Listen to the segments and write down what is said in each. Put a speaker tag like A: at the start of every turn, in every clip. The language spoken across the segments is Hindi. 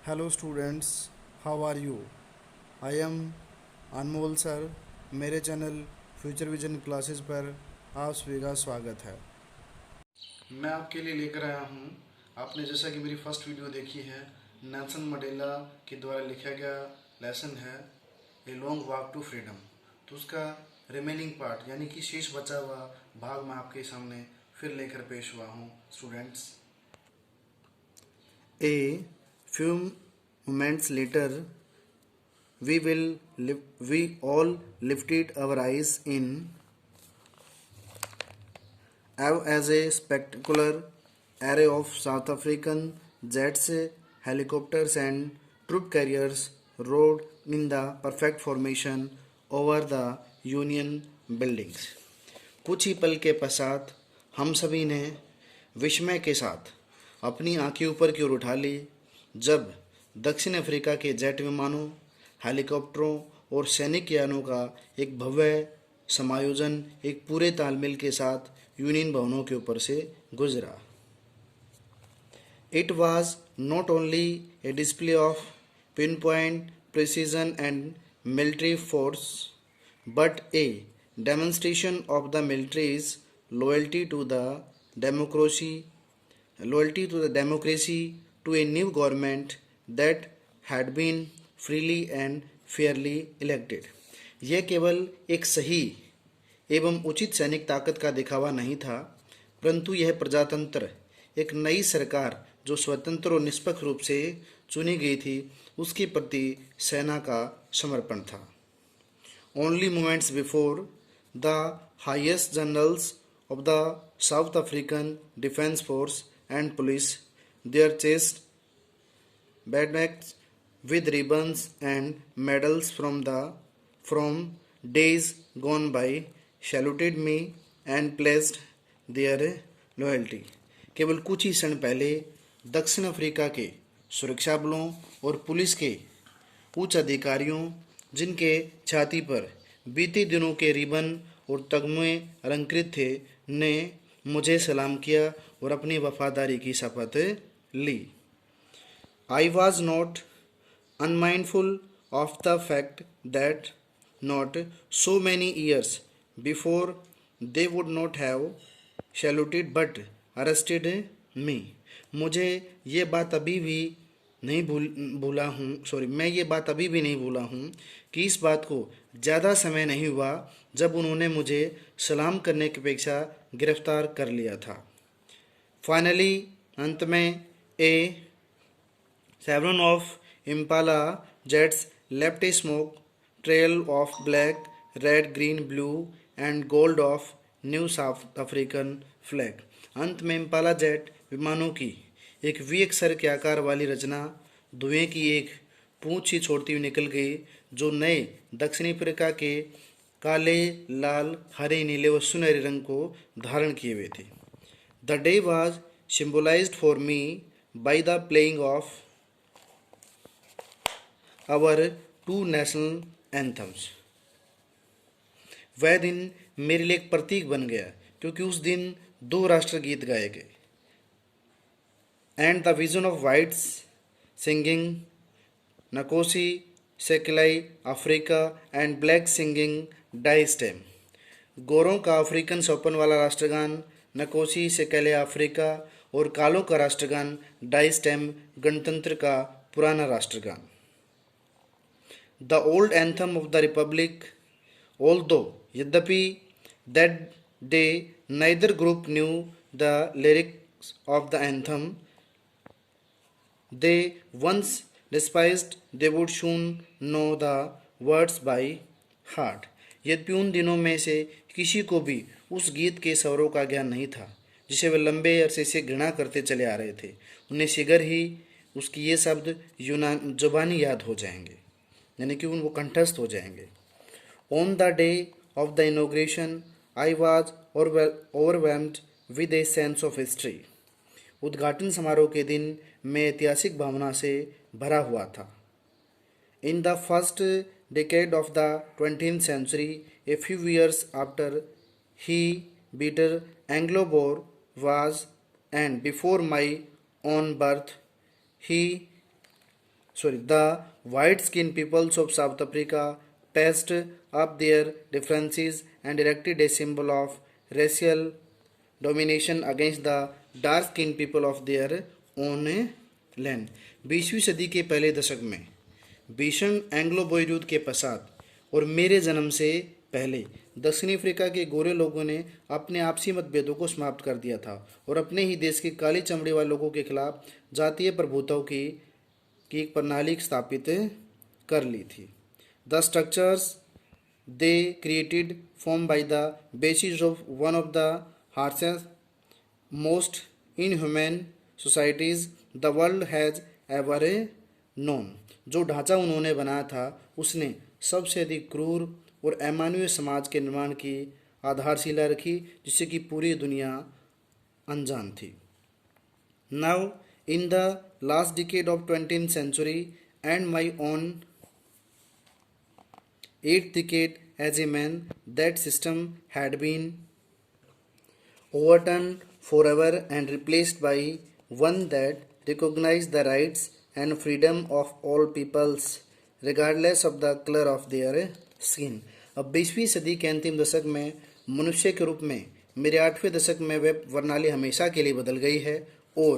A: Hello students, how are you? I am Anmol sir. मेरे चैनल फ्यूचर विजन क्लासेस पर आप सभी का स्वागत है। मैं आपके लिए लेकर आया हूँ, आपने जैसा कि मेरी फर्स्ट वीडियो देखी है, नेल्सन मंडेला के द्वारा लिखा गया लेसन है a long walk to freedom. तो उसका रिमेनिंग पार्ट यानी कि शेष बचा हुआ भाग मैं आपके सामने फिर लेकर पेश हुआ हूँ students. A few moments later, we all lifted our eyes in awe as a spectacular array of South African jets, helicopters, and troop carriers rode in the perfect formation over the Union buildings. कुछ ही पल के पश्चात हम सभी ने विस्मय के साथ अपनी आंखें ऊपर की ओर उठा ली जब दक्षिण अफ्रीका के जेट विमानों, हेलीकॉप्टरों और सैनिक यानों का एक भव्य समायोजन एक पूरे तालमेल के साथ यूनियन भवनों के ऊपर से गुजरा। It was not only a display of pinpoint precision and military force, but a demonstration of the military's loyalty to the democracy to a new government that had been freely and fairly elected. यह केवल एक सही एवं उचित सैनिक ताकत का दिखावा नहीं था, परंतु यह प्रजातंत्र, एक नई सरकार जो स्वतंत्र और निष्पक्ष रूप से चुनी गई थी, उसके प्रति सेना का समर्पण था। Only moments before, the highest generals of the South African Defence Force and Police, their chest badges with ribbons and medals from days gone by, saluted me and pledged their loyalty. केवल कुछ ही क्षण पहले दक्षिण अफ्रीका के सुरक्षा बलों और पुलिस के उच्च अधिकारियों, जिनके छाती पर बीते दिनों के रिबन और तगमे अलंकृत थे, ने मुझे सलाम किया और अपनी वफादारी की शपथ ली। I was not unmindful of the fact that not so many years before they would not have saluted but arrested me. मुझे ये बात अभी भी नहीं भूला हूँ मैं ये बात अभी भी नहीं भूला हूँ कि इस बात को ज़्यादा समय नहीं हुआ जब उन्होंने मुझे सलाम करने की अपेक्षा गिरफ्तार कर लिया था। फाइनली, अंत में, several of Impala jets left a smoke trail of black, red, green, blue and gold of New South African flag. अंत में इम्पाला जेट विमानों की एक वी अक्षर के आकार वाली रचना धुएं की एक पूंछ ही छोड़ती हुई निकल गई, जो नए दक्षिणी अफ्रीका के काले, लाल, हरे, नीले व सुनहरे रंग को धारण किए हुए थे। The day was symbolised for me by the playing of our two national anthems. वह दिन मेरे लिए एक प्रतीक बन गया क्योंकि उस दिन दो राष्ट्रगीत गाए गए। And the vision of whites singing Nkosi Sikelel' Africa and black singing Die Stem. गोरों का अफ्रीकन सौपन वाला राष्ट्रगान नकोसी सेकले अफ्रीका और कालों का राष्ट्रगान डाई स्टेम गणतंत्र का पुराना राष्ट्रगान। The old anthem of the republic, although यद्यपि that day neither group knew the lyrics of the anthem they once despised, they would soon know the words by heart. यद्यपि उन दिनों में से किसी को भी उस गीत के स्वरों का ज्ञान नहीं था जिसे वे लंबे अरसे से घृणा करते चले आ रहे थे, उन्हें शीघ्र ही उसकी ये शब्द जुबानी याद हो जाएंगे, यानी कि वो कंठस्थ हो जाएंगे। On the day of the inauguration I was overwhelmed with a sense of history. उद्घाटन समारोह के दिन मैं ऐतिहासिक भावना से भरा हुआ था। In the first decade of the 20th century, a few years after he bitter Anglo-Boer was and before my own birth, he the white-skinned peoples of South Africa passed up their differences and erected a symbol of racial domination against the dark-skinned people of their own land. 20वीं सदी के पहले दशक में भीषण एंग्लो बॉय युद्ध के पश्चात और मेरे जन्म से पहले दक्षिण अफ्रीका के गोरे लोगों ने अपने आपसी मतभेदों को समाप्त कर दिया था और अपने ही देश के काली चमड़ी वाले लोगों के खिलाफ जातीय प्रभुत्व की एक प्रणाली स्थापित कर ली थी. The structures they created form by the basis of one of the harshest most inhuman societies the world has ever known. जो ढांचा उन्होंने बनाया था उसने सबसे अधिक क्रूर और अमानवीय समाज के निर्माण की आधारशिला रखी जिससे कि पूरी दुनिया अनजान थी. Now in the last decade of 20th century and my own 8th decade as a man, that system had been overturned forever and replaced by one that recognized the rights and freedom of all peoples regardless of the color of their skin. अब 20वीं सदी के अंतिम दशक में मनुष्य के रूप में मेरे 8वें दशक में वह प्रणाली हमेशा के लिए बदल गई है और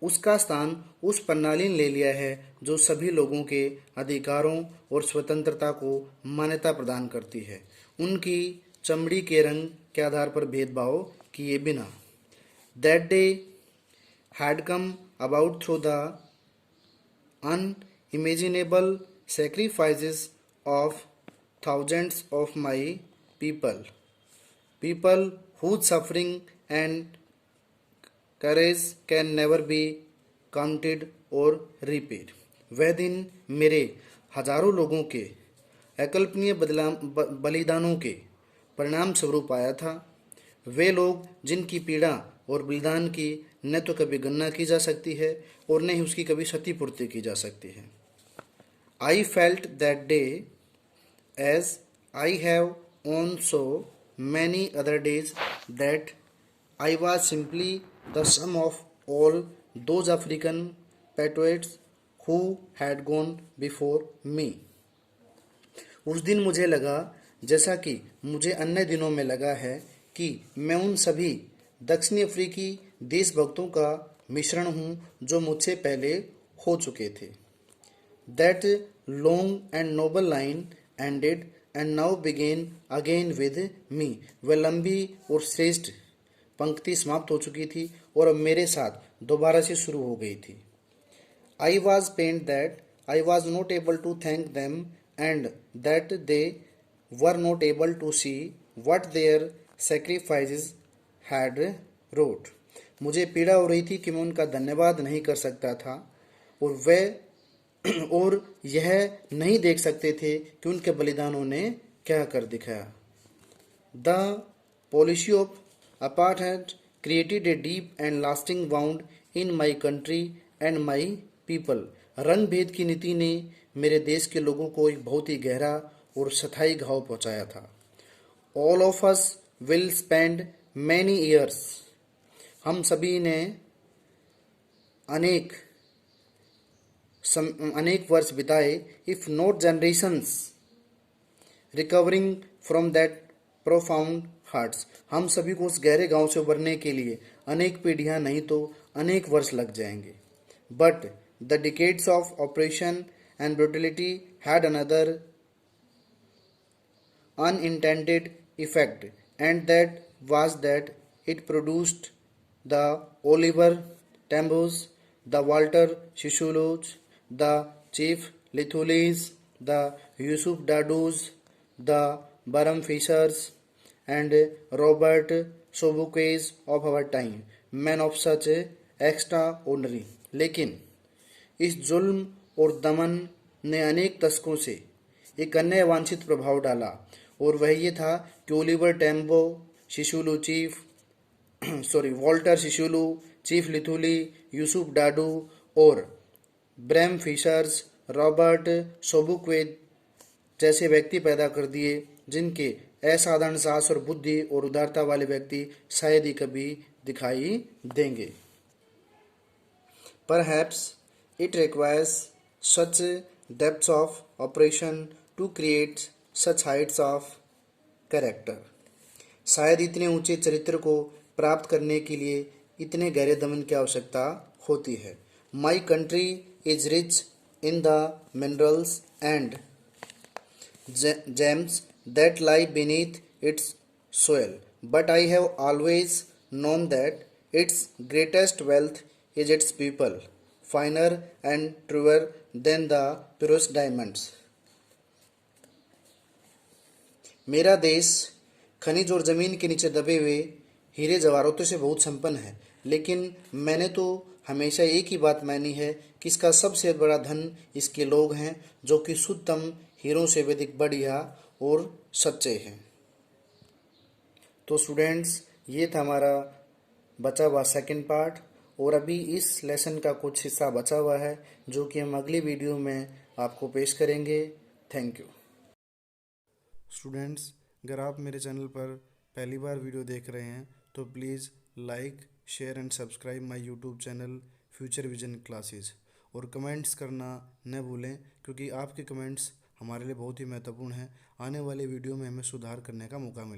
A: उसका स्थान उस प्रणाली ने ले लिया है जो सभी लोगों के अधिकारों और स्वतंत्रता को मान्यता प्रदान करती है, उनकी चमड़ी के रंग के आधार पर भेदभाव किए बिना. That day had come about through the unimaginable sacrifices of thousands of my people whose suffering and courage can never be counted or repaid. वह दिन मेरे हजारों लोगों के अकल्पनीय बलिदानों के परिणाम स्वरूप आया था. वे लोग जिनकी पीड़ा और बलिदान की न तो कभी गणना की जा सकती है और न ही उसकी कभी क्षतिपूर्ति की जा सकती है. I felt that day as I have on so many other days that I was simply the sum of all those African patriots who had gone before me. उस दिन मुझे लगा जैसा कि मुझे अन्य दिनों में लगा है कि मैं उन सभी दक्षिणी अफ्रीकी देशभक्तों का मिश्रण हूँ जो मुझसे पहले हो चुके थे. That long and noble line ended and now began again with me. वह लंबी और श्रेष्ठ पंक्ति समाप्त हो चुकी थी और अब मेरे साथ दोबारा से शुरू हो गई थी. I was pained that I was not able to thank them and that they were not able to see what their sacrifices had wrought. मुझे पीड़ा हो रही थी कि मैं उनका धन्यवाद नहीं कर सकता था और यह नहीं देख सकते थे कि उनके बलिदानों ने क्या कर दिखाया. The policy of apartheid created a deep and lasting wound in my country and my people. रंग भेद की नीति ने मेरे देश के लोगों को एक बहुत ही गहरा और स्थायी घाव पहुंचाया था. All of us will spend many years. हम सभी ने अनेक वर्ष बिताए, if not generations, recovering from that profound hurts. हम सभी को उस गहरे गांव से उबरने के लिए अनेक पीढ़ियां नहीं तो अनेक वर्ष लग जाएंगे. But the decades of oppression and brutality had another unintended effect, and that was that it produced the Oliver Tambos, the Walter Sisulus, the Chief Lithulis, the Yusuf Dadus, the Baram Fishers, and Robert Sobuquets of our time, men of such extraordinary. लेकिन इस जुल्म और दमन ने अनेक दशकों से एक अन्य वांछित प्रभाव डाला और वह ये था कि Oliver Tambo, Walter Sisulu, Chief Luthuli, Yusuf Dadoo और ब्रैम फिशर्स, रॉबर्ट सोबुक्वेट जैसे व्यक्ति पैदा कर दिए जिनके असाधारण साहस और बुद्धि और उदारता वाले व्यक्ति शायद ही कभी दिखाई देंगे. Perhaps it requires such depths of operation to create such heights of character. शायद इतने ऊंचे चरित्र को प्राप्त करने के लिए इतने गहरे दमन की आवश्यकता होती है. My country is rich in the minerals and gems that lie beneath its soil, but I have always known that its greatest wealth is its people, finer and truer than the purest diamonds. मेरा देश खनिज और ज़मीन के नीचे दबे हुए हीरे जवाहरातों से बहुत संपन्न है, लेकिन मैंने तो हमेशा एक ही बात मानी है कि इसका सबसे बड़ा धन इसके लोग हैं, जो कि शुद्धतम हीरों से भी अधिक बढ़िया और सच्चे हैं. तो स्टूडेंट्स, ये था हमारा बचा हुआ सेकंड पार्ट, और अभी इस लेसन का कुछ हिस्सा बचा हुआ है जो कि हम अगली वीडियो में आपको पेश करेंगे. Thank you. स्टूडेंट्स, अगर आप मेरे चैनल पर पहली बार वीडियो देख रहे हैं तो please like, share and subscribe my YouTube channel future vision classes, और कमेंट्स करना न भूलें, क्योंकि आपके कमेंट्स हमारे लिए बहुत ही महत्वपूर्ण हैं. आने वाले वीडियो में हमें सुधार करने का मौका मिले.